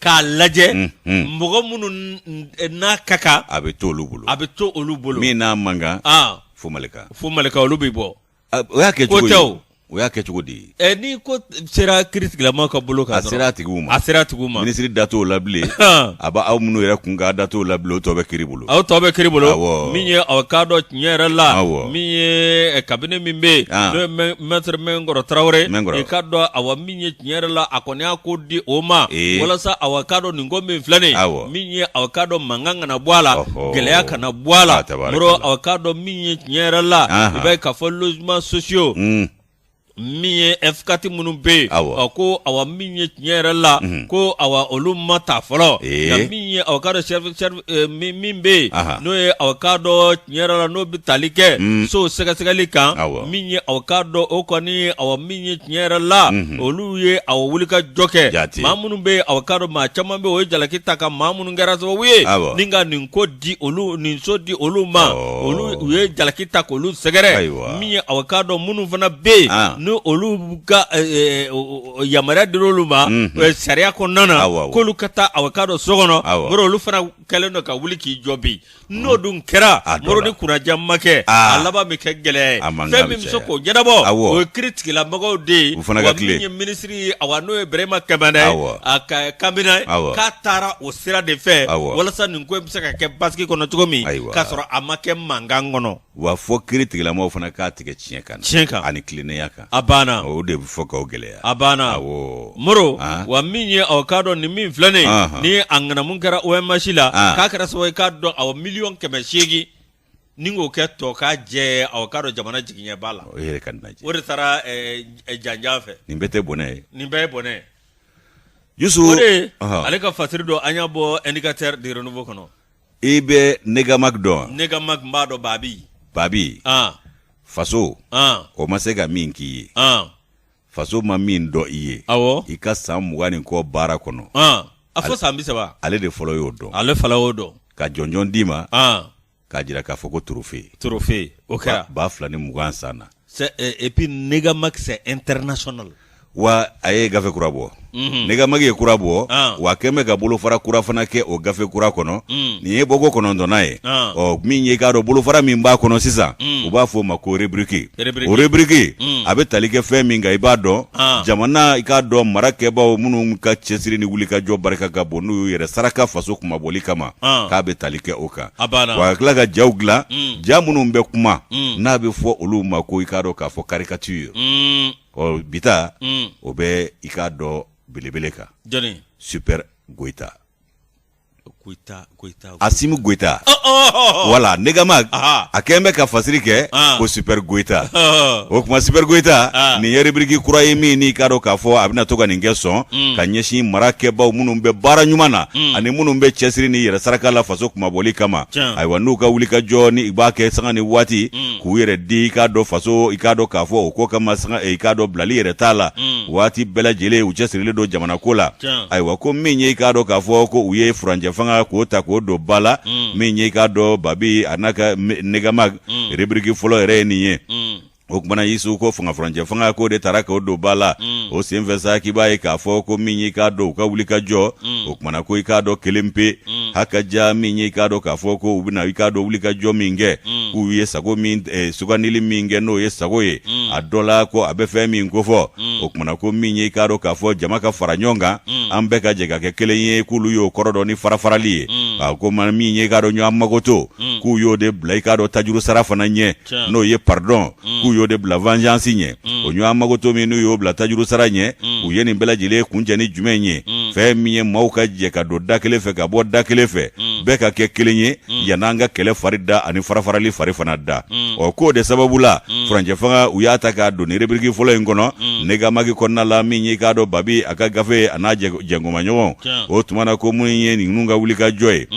ka laje mbogo munu na kaka abeto olu bolo mina manga fumaleka olu bibo o y'a kɛ cogo di ni ko sera critique ka bolo ka a sera tiguma ministre dato labile aba aw munu yɛrɛ kun ka dato labile o tɔ bɛ kiri bolo min ye awakado nyɛrɛ la min ye cabinet min be no maître Mengoro Traoré e ka dɔ awa min ye nyɛrɛ la a kɔni y'a ko di o ma walasa awakado ningo min filɛ min ye awakado mankan kana bɔ a la gɛlɛya kana bɔ a la moro awakado min ye nyɛrɛ la i b'a ye k'a fɔ logement sociaux miye F4 munu be ko awa minye nyere la ko awa olu mata folo na minye awakado chef mimbe no ye awakado nyere la no bitalike so sega kan minye awakado okoni awa minye nyere la olu ye awa wulika joke mamunu be awakado ma chama be o jalaki taka mamunu ngara so we ninga ninko di olu ninso di olu ma olu ye jalaki taka olu segere minye awakado munu fana be no olu ka yamara dirolu ma sariya kɔnɔna k'olu ka taa awakado sogono moro olu fana kɛlen do ka wuli k'i jɔbi n'o dun kɛra moro ni kunnadiya ma kɛ a laban bɛ kɛ gɛlɛya ye fɛn min bɛ se k'o ɲɛnabɔ o ye kiiri tigilamɔgɔw de ye wa min ye minisiri awa n'o ye Birahima Kɛmɛnɛ a ka kabinɛ k'a taara o sira de fɛ walasa nin ko in bɛ se ka kɛ basigi kɔnɔ cogo min k'a sɔrɔ a ma kɛ mankan kɔnɔ wa fɔ kiiri tigilamɔgɔw fana k'a tigɛ tiɲɛ kan ani tilennenya kan a banna o de bɛ fɔ k'aw gɛlɛya a banna moro wa min ye aw k'a dɔn nin min filɛ nin ni a ŋanamu kɛra OMH la k'a kɛra sababu ye k'a dɔn aw 1,800,000 ni k'o kɛ tɔ k'a jɛ aw k'a dɔn jamana jigiɲɛ b'a la o yɛrɛ ka lajɛ o de taara janjan fɛ nin bɛɛ tɛ bɔnɛ ye nin bɛɛ ye bɔnɛ ye Yusu o de ale ka fasiri dɔ an y'a bɔ indicateur de renouveau kɔnɔ i bɛ Negamag dɔn Negamag n b'a dɔn Babi faso o ma se ka min k'i ye faso ma min dɔn i ye i ka san 20 ni kɔ baara kɔnɔ a fɔ san 30 ale de fɔlɔ y'o dɔn ale fɔlɔ y'o dɔn ka jɔnjɔn d'i ma k'a jira k'a fɔ ko trophée o kɛra 2020 san na et puis Negamag c'est international wa a ye gafe kura bɔ Negamag ye kura bɔ wa kɛn bɛ ka bolofara kura fana kɛ o gafe kura kɔnɔ nin ye bɔko 9nan ye min ye k'a dɔn bolofara min b'a kɔnɔ sisan u b'a fɔ o ma ko rubrique o rubrique a bɛ tali kɛ fɛn min kan i b'a dɔn jamana i k'a dɔn marakɛbaw minnu ka cɛsiri ni wulikajɔ barika ka bon n'u y'u yɛrɛ saraka faso kumabɔli kama k'a bɛ tali kɛ o kan wa a tila ka jaw dilan ja minnu bɛ kuma n'a bɛ fɔ olu ma ko i k'a dɔn k'a fɔ caricature bita o bɛ i k'a dɔn belebele kan Super Goïta Assimi Goïta wala Negamag a kɛn bɛ ka fasiri kɛ ko Super Goïta o kuma Super Goïta nin ye rubrique kura ye min n'i k'a dɔn k'a fɔ a bɛna to ka nin kɛ sɔn ka ɲɛsin marakɛbaw minnu bɛ baara ɲuman na ani minnu bɛ cɛsiri ni yɛrɛ saraka la faso kumabɔli kama ayiwa n'u ka wulikajɔ ni i b'a kɛ sanga ni waati k'u yɛrɛ di i k'a dɔn faso i k'a dɔn k'a fɔ o ko kama sanga i k'a dɔn bilali yɛrɛ t'a la waati bɛɛ lajɛlen u cɛsirilen don jamana ko la ayiwa ko min ye i k'a dɔn k'a fɔ ko u ye furanjɛ fanga k'o ta k'o don ba la min ye i k'a dɔn Babi a n'a ka Negamag rubrique fɔlɔ yɛrɛ ye nin ye o kumana Yisu ko fanga furanjɛ fanga ko de taara k'o don ba la o senfɛ sa k'i b'a ye k'a fɔ ko min ye i k'a dɔn u ka wulikajɔ o kumana ko i k'a dɔn kelen pe hakaja min ye i k'a dɔn k'a fɔ ko u bɛna i k'a dɔn wulikajɔ min kɛ k'u ye sago min sugandili min kɛ n'o ye sago ye a dɔ la ko a bɛ fɛn min kofɔ o kumana ko min ye i k'a dɔn k'a fɔ jama ka fara ɲɔgɔn kan an bɛɛ ka jɛ ka kɛ kelen ye k'olu y'o kɔrɔ dɔn ni farafarali ye ko min ye i k'a dɔn ɲɔgɔn mago to k'u y'o de bila i k'a dɔn tajuru sara fana ɲɛ n'o ye pardon k'u y'o de bila vengeance ɲɛ o ɲɔgɔn mago to min n'u y'o bila tajuru sara ɲɛ u ye nin bɛɛ lajɛlen kuncɛ ni jumɛn ye fɛn min ye maaw ka jɛ ka don da kelen fɛ ka bɔ da kelen fɛ bɛɛ ka kɛ kelen ye yan'an ka kɛlɛ fari da ani farafarali fari fana da k'o de sababu la furanjɛ fanga u y'a ta k'a don ni rubrique fɔlɔ in kɔnɔ Negamag kɔnɔna la min ye k'a dɔn Babi a ka gafe a n'a jɛngoma ɲɔgɔn o tuma na ko mun ye ninnu ka wulikajɔ ye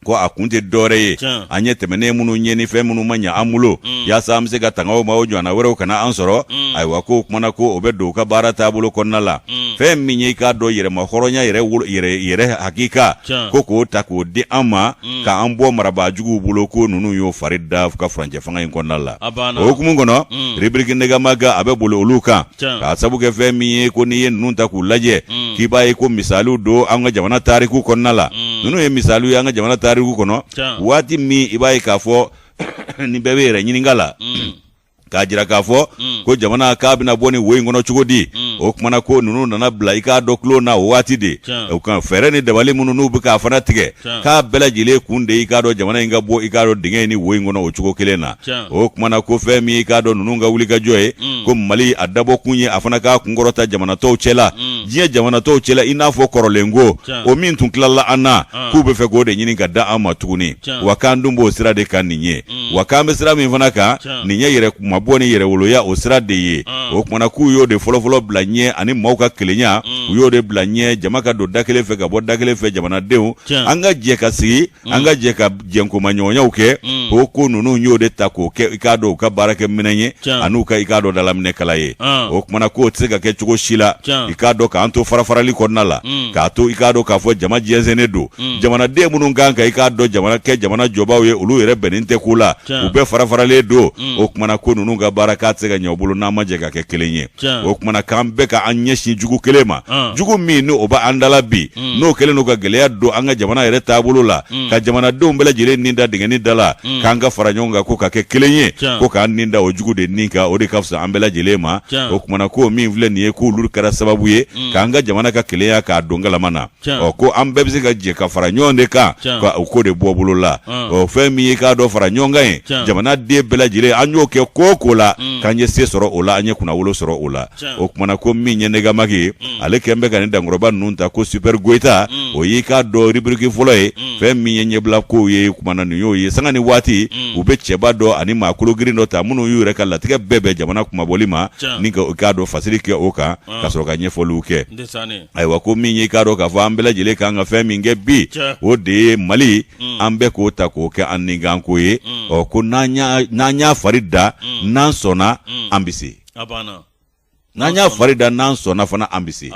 ko a kun tɛ dɔwɛrɛ ye an ye tɛmɛnen minnu ɲɛ ni fɛn minnu ma ɲɛ an bolo yaasa an bɛ se ka tanga o ma o ɲɔgɔnna wɛrɛw kana an sɔrɔ ayiwa ko o kumana ko o bɛ don u ka baara taabolo kɔnɔna la fɛn min ye i k'a dɔn yɛrɛmahɔrɔnya yɛrɛ hakika ko k'o ta k'o di an ma k'an bɔ marabaajuguw bolo ko ninnu y'o fari da ka furanjɛ fanga in kɔnɔna la o hukumu kɔnɔ rubrique Negamag a bɛ boli olu kan k'a sabu kɛ fɛn min ye ko n'i ye ninnu ta k'u lajɛ k'i b'a ye ko misaliw don an ka jamana tariku kɔnɔna la ninnu ye misaliw ye an ka jamana tariku kɔnɔ waati min i b'a ye k'a fɔ nin bɛɛ bɛ yɛrɛ ɲininka la k'a jira k'a fɔ ko jamana k'a bɛna bɔ ni wo in kɔnɔ cogo di o kumana ko ninnu nana bila i k'a dɔn tulon na o waati de o kan fɛɛrɛ ni dabali minnu n'u bɛ k'a fana tigɛ k'a bɛɛ lajɛlen kun de i k'a dɔn jamana in ka bɔ i k'a dɔn dingɛ in ni wo in kɔnɔ o cogo kelen na o kumana ko fɛn min i k'a dɔn ninnu ka wulikajɔ ye ko Mali a dabɔ kun ye a fana k'a kunkɔrɔta jamana tɔw cɛla diɲɛ jamana tɔw cɛla i n'a fɔ kɔrɔlen ko o min tun tilala an na k'u bɛ fɛ k'o de ɲini ka da an ma tuguni wa k'an dun b'o sira de kan nin ye wa k'an bɛ sira min fana kan nin ye yɛrɛ kumabɔ ni yɛrɛwoloya o sira de ye o kumana k'u y'o de fɔlɔfɔlɔ bila ɲɛ ani maaw ka kelenya u y'o de bila ɲɛ jama ka don da kelen fɛ ka bɔ da kelen fɛ jamanadenw an ka jɛ ka sigi an ka jɛ ka jɛnkoma ɲɔgɔnyaw kɛ o ko ninnu y'o de ta k'o kɛ i k'a dɔn u ka baara kɛ minɛn ye an'u ka i k'a dɔn dalaminɛkala ye o kumana k'o tɛ se ka kɛ cogo si la i k'a dɔn k'an to farafarali kɔnɔna la k'a to i k'a dɔn k'a fɔ jama jɛnsɛnnen don jamanaden minnu kan ka i k'a dɔn jamana jɔbaaw ye olu yɛrɛ bɛnnen tɛ k'u la u bɛɛ farafaralen don o kumana ko ninnu ka baara k'a tɛ se ka ɲɛ u bolo n'an ma jɛ ka kɛ kelen ye o kumana k'an bɛɛ ka an ɲɛsin jugu kelen ma jugu min n'o b'an dala bi n'o kɛlen n'o ka gɛlɛya don an ka jamana yɛrɛ taabolo la ka jamanadenw bɛɛ lajɛlen nin da dingɛni da la k'an ka fara ɲɔgɔn kan ko ka kɛ kelen ye ko k'an nin da o jugu de nin kan o de ka fisa an bɛɛ lajɛlen ma o kumana ko min filɛ nin ye k'olu kɛra sababu ye k'an ka jamana ka kelenya k'a don galama na ko an bɛɛ bɛ se ka jɛ ka fara ɲɔgɔn de kan ka o ko de bɔ bolo la fɛn min ye k'a dɔ fara ɲɔgɔn kan ye jamana den bɛɛ lajɛlen an y'o kɛ ko o ko la k'an ye se sɔrɔ o la an ye kunnawolo sɔrɔ o la o kumana ko min ye Negamagi ye ale kɛn bɛ ka nin dankɔrɔba ninnu ta ko Super Goita o y'i k'a dɔ rubrique fɔlɔ ye fɛn min ye ɲɛbila kow ye kumana nin y'o ye sanga ni waati u bɛ cɛba dɔ ani maakolo girin dɔ ta minnu y'u yɛrɛ ka latigɛ bɛɛ bɛn jamana kumabɔli ma ni k'a dɔ fasili kɛ o kan ka sɔrɔ ka ɲɛfɔliw kɛ ayiwa ko min ye k'a dɔ k'a fɔ an bɛɛ lajɛlen kan ka fɛn min kɛ bi o de ye Mali an bɛɛ k'o ta k'o kɛ an ni kan ko ye ko n'an y'a fari da n'an sɔnna an bɛ se n'an y'a fari da n'an sɔnna fana an bɛ se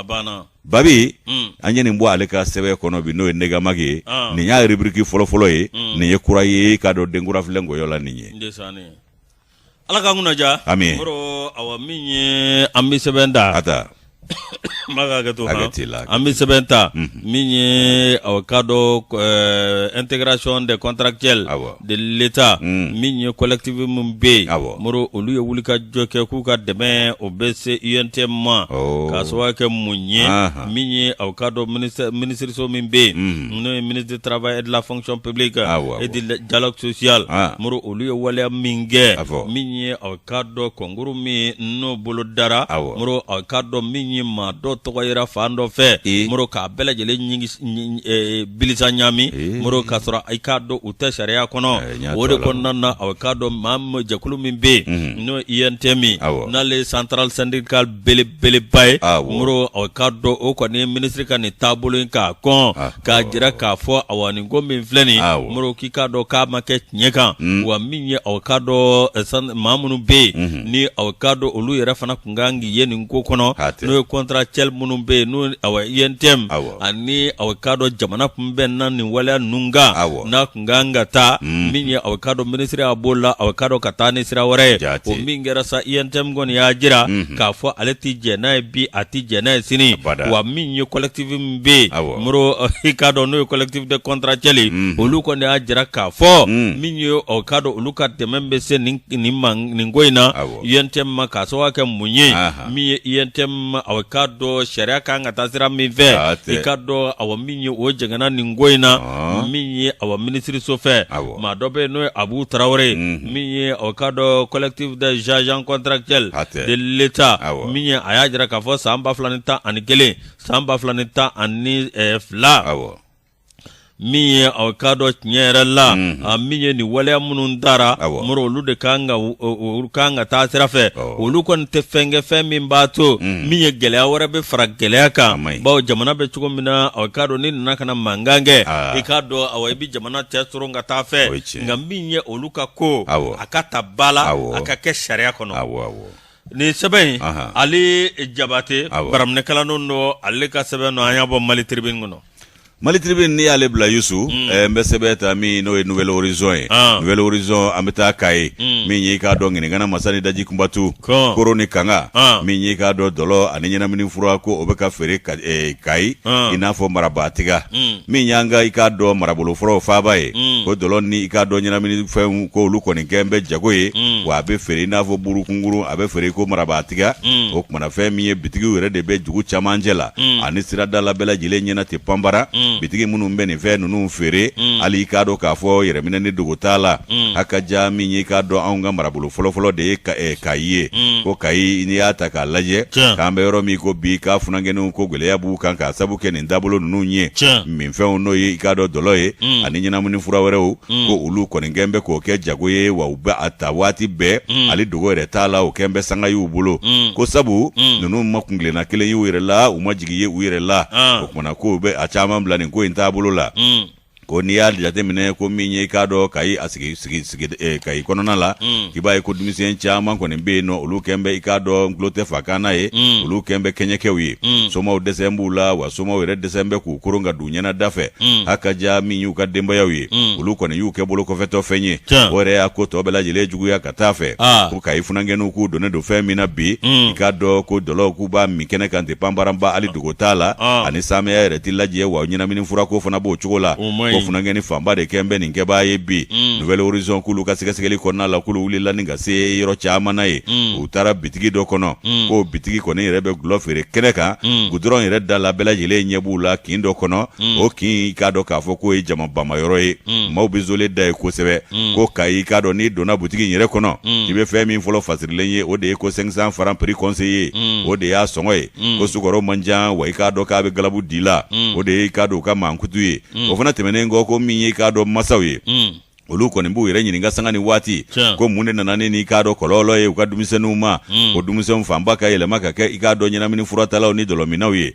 Babi an ye nin bɔ ale ka sɛbɛn kɔnɔ bi n'o ye Negamagi ye nin y'a rubrique fɔlɔ ye nin ye kura ye k'a dɔn denkura filɛ nkɔyɔ la nin ye Ala k'an kunnaja amin awa min ye an bɛ sɛbɛn da ata an bɛ sɛbɛn ta min ye kadɔ intégration des contractuels de l'État min ye collectif min bɛ yen moro olu ye wuli ka jɔ kɛ k'u ka dɛmɛ o bɛ se UNTM ma k'a sababu kɛ mun ye min ye kadɔ ministériso min bɛ yen n'o ye ministre du travail et de la fonction publique et du dialogue social moro olu ye waleya min kɛ min ye kadɔ kɔnkuru min n'o bolo dara moro kadɔ min ye maa dɔ tɔgɔ yera fan dɔ fɛ moro k'a bɛɛ lajɛlen bilisa ɲami moro k'a sɔrɔ i k'a dɔn u tɛ sariya kɔnɔ o de kɔnɔna na a k'a dɔn maa min jɛkulu min bɛ yen n'o ye INTM n'ale central syndical belebeleba ye moro a k'a dɔn o kɔni ye minisiri ka nin taabolo in k'a kɔn k'a jira k'a fɔ awa nin ko min filɛ nin moro k'i k'a dɔn k'a ma kɛ tiɲɛ kan wa min ye a k'a dɔn maa minnu bɛ yen ni a k'a dɔn olu yɛrɛ fana kun kan k'i ye nin ko kɔnɔ n'o ye contractuel minnu bɛ yen n'o INTM ani k'a dɔn jamana kun bɛ na nin waleya ninnu kan n'a kun kan ka taa min ye k'a dɔn minisiri a b'o la k'a dɔn ka taa ni sira wɛrɛ ye o min kɛra sa INTM kɔni y'a jira k'a fɔ ale ti jɛ n'a ye bi a ti jɛ n'a ye sini wa min ye collectif min bɛ yen moro i k'a dɔn n'o ye collectif de contractuel olu kɔni y'a jira k'a fɔ min ye k'a dɔn olu ka dɛmɛ bɛ se nin ko in na INTM ma k'a sababu kɛ mun ye min ye INTM k'a dɔn sariya kan ka taa sira min fɛ i k'a dɔn min ye o jɛngɛnna nin ko in na min ye minisiriso fɛ maa dɔ bɛ yen n'o ye Abu Tarawele min ye k'a dɔn collectif des agents contractuels de l'État min ye a y'a jira k'a fɔ san 2011 san 2012 min ye k'a dɔn tiɲɛ yɛrɛ la min ye nin waleya minnu dara moro olu de kan ka taa sira fɛ olu kɔni tɛ fɛn kɛ fɛn min b'a to min ye gɛlɛya wɛrɛ bɛ fara gɛlɛya kan bawo jamana bɛ cogo min na k'a dɔn ni nana ka na mankan kɛ i k'a dɔn i bɛ jamana cɛ sɔrɔ ka taa fɛ nka min ye olu ka ko a ka ta ba la a ka kɛ sariya kɔnɔ nin sɛbɛn in ale Jabate baraminɛkalannin dɔ ale ka sɛbɛn dɔ an y'a bɔ Mali Tribune kɔnɔ. Mali Tribune n'i y'ale bila Yusu n bɛ sɛbɛn ta min n'o ye Nouvelle Horizon ye Nouvelle Horizon an bɛ taa Kaye min ye k'a dɔn ŋiniŋana masa ni daji kunbatu koro ni kanga min ye k'a dɔn dɔlɔ ani ɲɛnamini fura ko o bɛ ka feere Kayi i n'a fɔ marabaatiga min y'an ka i k'a dɔn marabolo furaw faaba ye ko dɔlɔ ni i k'a dɔn ɲɛnamini fɛnw ko olu kɔni kɛ n bɛ jago ye wa a bɛ feere i n'a fɔ burukunguru a bɛ feere ko marabaatiga o kumana fɛn min ye bitigiw yɛrɛ de bɛ dugu camancɛ la ani sirada la bɛɛ lajɛlen ɲɛna tɛ panbara bitigi minnu bɛ nin fɛn ninnu feere hali i k'a dɔn k'a fɔ yɛrɛminɛ ni dogo t'a la a ka ja min ye k'a dɔn anw ka marabolo fɔlɔfɔlɔ de ye Kayi ye ko Kayi n'i y'a ta k'a lajɛ k'an bɛ yɔrɔ min ko bi k'a funankɛninw ko gɛlɛya b'u kan k'a sabu kɛ nin taabolo ninnu ye minfɛnw n'o ye i k'a dɔn dɔlɔ ye ani ɲɛnamini fura wɛrɛw ko olu kɔni kɛn bɛ k'o kɛ jago ye wa u bɛ a ta waati bɛɛ hali dogo yɛrɛ t'a la o kɛn bɛ sanga y'u bolo ko sabu ninnu ma kungilenna kelen y'u yɛrɛ la u ma jigi ye u yɛrɛ la o kumana ko bɛ a caman bila nin ko in taabolo la ko ni y'a jateminɛ ko min ye k'a dɔn Kayi a sigi Kayi kɔnɔna la i b'a ye ko denmisɛn caman kɔni bɛ yen nɔ olu kɛn bɛ i k'a dɔn nkulo tɛ fa kan n'a ye olu kɛn bɛ kɛɲɛkɛw ye somaw dɛsɛ b'u la wa somaw yɛrɛ dɛsɛ bɛ k'u koron ka d'u ɲɛna da fɛ a ka ja min y'u ka denbayaw ye olu kɔni y'u kɛ bolo kɔfɛtɔ fɛn ye o yɛrɛ y'a ko tɔ bɛɛ lajɛlen juguya ka taa fɛ ko Kayi funankɛninw k'u donnen don fɛn min na bi i k'a dɔn ko dɔlɔw k'u b'a min kɛnɛ kan ten panbaranba hali dogo t'a la ani samaya yɛrɛ tɛ lajɛ wa ɲɛnamini furako fana b'o cogo la ko funankɛni fanba de kɛn bɛ nin kɛbaa ye bi Nouvelle Horizon k'ulu ka sɛgɛsɛgɛli kɔnɔna la k'ulu wulila ni ka se yɔrɔ caman na ye u taara bitigi dɔ kɔnɔ ko bitigi kɔni yɛrɛ bɛ gulɔ feere kɛnɛ kan goudron yɛrɛ da la bɛɛ lajɛlen ɲɛ b'u la kin dɔ kɔnɔ o kin i k'a dɔn k'a fɔ k'o ye jama bamayɔrɔ ye maaw bɛ zole da ye kosɛbɛ ko Kayi k'a dɔn n'i donna butigi in yɛrɛ kɔnɔ i bɛ fɛn min fɔlɔ fasirilen ye o de ye ko 500 francs prix conseiller o de y'a sɔngɔ ye ko sukɔrɔ man jan wa i k'a dɔn k'a bɛ galabu di la o de ye i k'a dɔn u ka mankutu ye o fana tɛmɛnen kɔ ko min ye i k'a dɔn masaw ye olu kɔni b'u yɛrɛ ɲininka sanga ni waati ko mun de nana ni i k'a dɔn kɔlɔlɔ ye u ka denmisɛnninw ma o denmisɛnw fanba ka yɛlɛma ka kɛ i k'a dɔn ɲɛnamini furatalaw ni dɔlɔminaw ye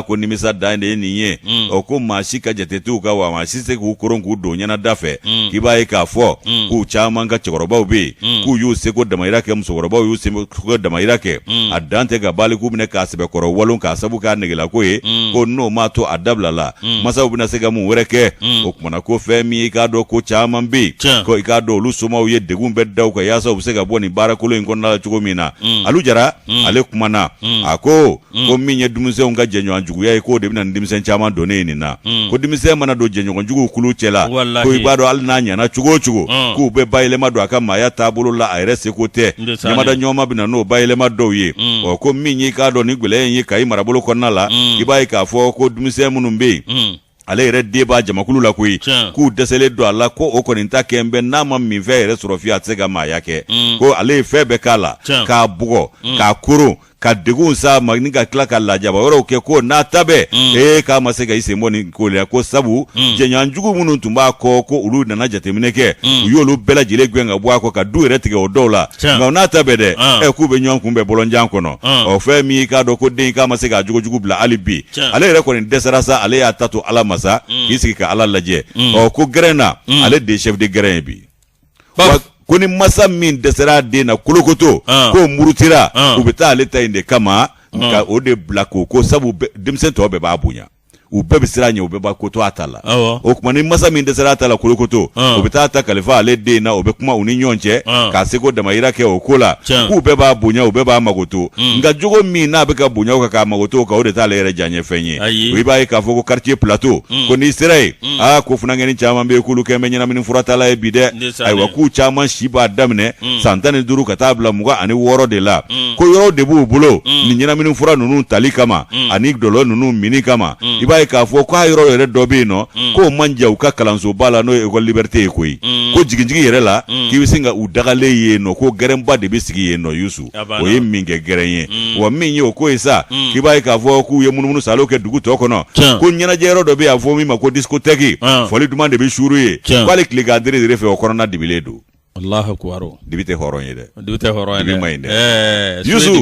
ko nimisa dan de ye nin ye ko maa si ka jate t'u ka wa maa si se k'u koron k'u don ɲɛna da fɛ k'i b'a ye k'a fɔ k'u caman ka cɛkɔrɔbaw bɛ yen k'u y'u seko damayira kɛ musokɔrɔbaw y'u seko damayira kɛ a dan tɛ ka bali k'u minɛ k'a sɛbɛkɔrɔ walon k'a sabu k'a negelako ye ko n'o m'a to a dabila la masaw bɛna se ka mun wɛrɛ kɛ o kumana ko fɛn min i k'a dɔn ko caman bɛ yen ko i k'a dɔn olu somaw ye degun bɛɛ da u kan yaasa u bɛ se ka bɔ nin baarakolo in kɔnɔna la cogo min na Alu Jara ale kumana a ko min ye denmisɛnw ka jɛɲɔgɔn juguya ye k'o de bɛna nin denmisɛn caman donnen ye nin na ko denmisɛn mana don jɛɲɔgɔn juguw kulu cɛ la ko i b'a dɔn hali n'a ɲɛna cogo o cogo k'u bɛ bayɛlɛma don a ka maaya taabolo la a yɛrɛ seko tɛ ɲamada ɲɔgɔnma bɛ na n'o bayɛlɛma dɔw ye ko min ye i k'a dɔn nin gwɛlɛya in ye Kayi marabolo kɔnɔna la i b'a ye k'a fɔ ko denmisɛn minnu bɛ yen ale yɛrɛ den b'a jamakulu la koyi k'u dɛsɛlen don a la ko o kɔni ta kɛ n bɛ n'a ma min fɛn yɛrɛ sɔrɔ fiye a tɛ se ka maaya kɛ ko ale ye fɛn bɛɛ k'a la k'a bugɔ k'a koron ka degun sa ma ni ka tila ka lajaba wɛrɛw kɛ ko n'a ta bɛɛ k'a ma se ka i sen bɔ nin ko la ko sabu jɛɲɔgɔnjugu minnu tun b'a kɔ ko olu nana jateminɛ kɛ u y'olu bɛɛ lajɛlen gɛn ka bɔ a kɔ ka du yɛrɛ tigɛ o dɔw la nka n'a ta bɛɛ dɛ k'u bɛ ɲɔgɔn kun bɛ bɔlɔnjan kɔnɔ ɔ fɛn min k'a dɔn ko den k'a ma se k'a jogojugu bila hali bi ale yɛrɛ kɔni dɛsɛra sa ale y'a ta to Ala ma sa k'i sigi ka Ala lajɛ ko gɛrɛn na ale de ye chef de gɛrɛn ye bi ko ni masa min dɛsɛra den na kolokoto k'o murutira u bɛ taa ale ta in de kama nka o de bila ko sabu denmisɛn tɔw bɛɛ b'a bonya u bɛɛ bɛ siran ɲɛ u bɛɛ b'a koto a ta la o tuma ni masa min dɛsɛra a ta la kolokoto u bɛ taa ta kalifa ale den na o bɛ kuma u ni ɲɔgɔn cɛ k'a seko damayira kɛ o ko la k'u bɛɛ b'a bonya u bɛɛ b'a magoto nka jogo min n'a bɛ ka bonya o kan k'a magoto kan o de t'ale yɛrɛ diyaɲɛ fɛn ye o i b'a ye k'a fɔ ko quartier plateau ko n'i sera yen ko funankɛni caman bɛ yen k'olu kɛn bɛ ɲɛnamini furatala ye bi dɛ ayiwa k'u caman si b'a daminɛ san 15 ka taa bila 26 de la ko yɔrɔ de b'u bolo nin ɲɛnamini fura ninnu tali kama ani dɔlɔ ninnu mini kama i b'a k'a fɔ k'a yɔrɔ yɛrɛ dɔ bɛ yen nɔ k'o man jan u ka kalansoba la n'o ye école liberté ye koyi ko jigin yɛrɛ la k'i bɛ se ka u dagalen yen nɔ ko gɛrɛnba de bɛ sigi yen nɔ Yusu o ye min kɛ gɛrɛn ye wa min ye o ko ye sa k'i b'a ye k'a fɔ k'u ye munumunu salo kɛ dugu tɔ kɔnɔ ko ɲɛnajɛ yɔrɔ dɔ bɛ yen a fɔ min ma ko discothèque fɔli duman de bɛ suuru ye k'ale tilegan dere fɛ o kɔnɔna dibilen don Allahu akbar dibi tɛ hɔrɔn ye dɛ dibi tɛ hɔrɔn ye dibi ma ɲi dɛ Yusu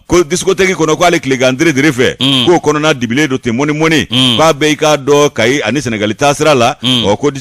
ko discothèque kɔnɔ k'ale tilegan dere fɛ k'o kɔnɔna dibilen don ten mɔni k'a bɛɛ i k'a dɔn Kayi ani Senegali taasira la ko